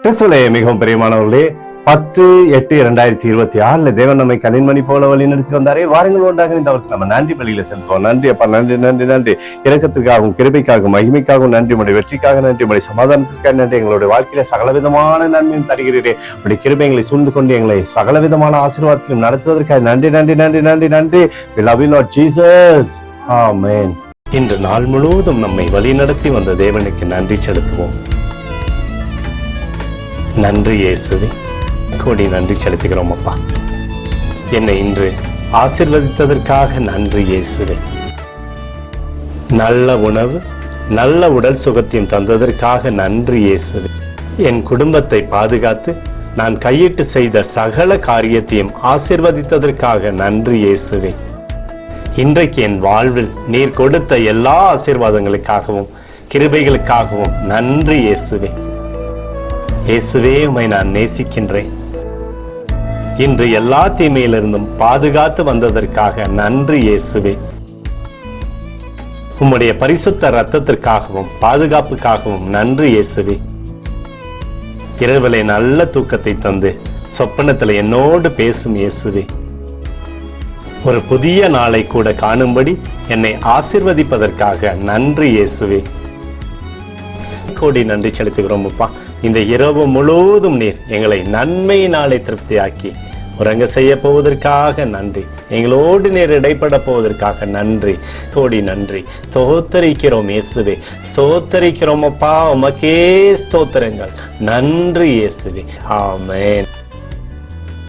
கிறிஸ்துவிலே மிகவும் பிரியமானவர்களே, 10/8/2026 தேவன் நம்மை கண்ணின்மணி போல வழி நடத்தி வந்தாரே. வாருங்கள் ஒன்றாக அவருக்கு நம்ம நன்றி பலியில செலுத்துவோம். நன்றி அப்பா, நன்றி நன்றி நன்றி. இரக்கத்திற்காகவும் கிருபைக்காகவும் மகிமைக்காகவும் நன்றி. உடைய வெற்றிக்காக நன்றி. உடைய சமாதானத்திற்காக நன்றி. எங்களுடைய வாழ்க்கையில சகலவிதமான நன்மையும் தருகிறீரே. உடைய கிருபைகளை சூழ்ந்து கொண்டு எங்களை சகலவிதமான ஆசீர்வாதத்திலும் நடத்துவதற்காக நன்றி நன்றி நன்றி நன்றி நன்றி. We love you Lord Jesus. ஆமென். இன்று நாள் முழுவதும் நம்மை வழி நடத்தி வந்த தேவனுக்கு நன்றி செலுத்துவோம். நன்றி இயேசுவே, கோடி நன்றி செலுத்துகிறோம் அப்பா. என்னை இன்று ஆசீர்வதித்ததற்காக நன்றி இயேசுவே. நல்ல உணவு, நல்ல உடல் சுகத்தையும் தந்ததற்காக நன்றி இயேசுவே. என் குடும்பத்தை பாதுகாத்து நான் கையிட்டு செய்த சகல காரியத்தையும் ஆசீர்வதித்ததற்காக நன்றி இயேசுவே. இன்றைக்கு என் வாழ்வில் நீர் கொடுத்த எல்லா ஆசீர்வாதங்களுக்காகவும் கிருபைகளுக்காகவும் நன்றி இயேசுவே. இயேசுவே, உம்மை நான் நேசிக்கின்றேன். இன்று எல்லா தீமையிலிருந்தும் பாதுகாத்து வந்ததற்காக நன்றி இயேசுவே. உம்முடைய பரிசுத்த இரத்தத்திற்காகவும் பாதுகாப்புக்காகவும் நன்றி இயேசுவே. இரவிலே நல்ல தூக்கத்தை தந்து சொப்பனத்தில் என்னோடு பேசும் இயேசுவே. ஒரு புதிய நாளை கூட காணும்படி என்னை ஆசீர்வதிப்பதற்காக நன்றி இயேசுவே. கோடி நன்றி செலுத்துகிறோம் அப்பா. இந்த இரவு முழுவதும் நீர் எங்களை நன்மையினாலே திருப்தியாக்கி உறங்க செய்ய போவதற்காக நன்றி. எங்களோடு நீர் இடைப்பட போவதற்காக நன்றி. கோடி நன்றி. ஸ்தோத்தரிக்கிறோம் இயேசுவே, ஸ்தோத்தரிக்கிறோம் அப்பா. உமக்கே ஸ்தோத்திரங்கள். நன்றி இயேசுவே. ஆமென்.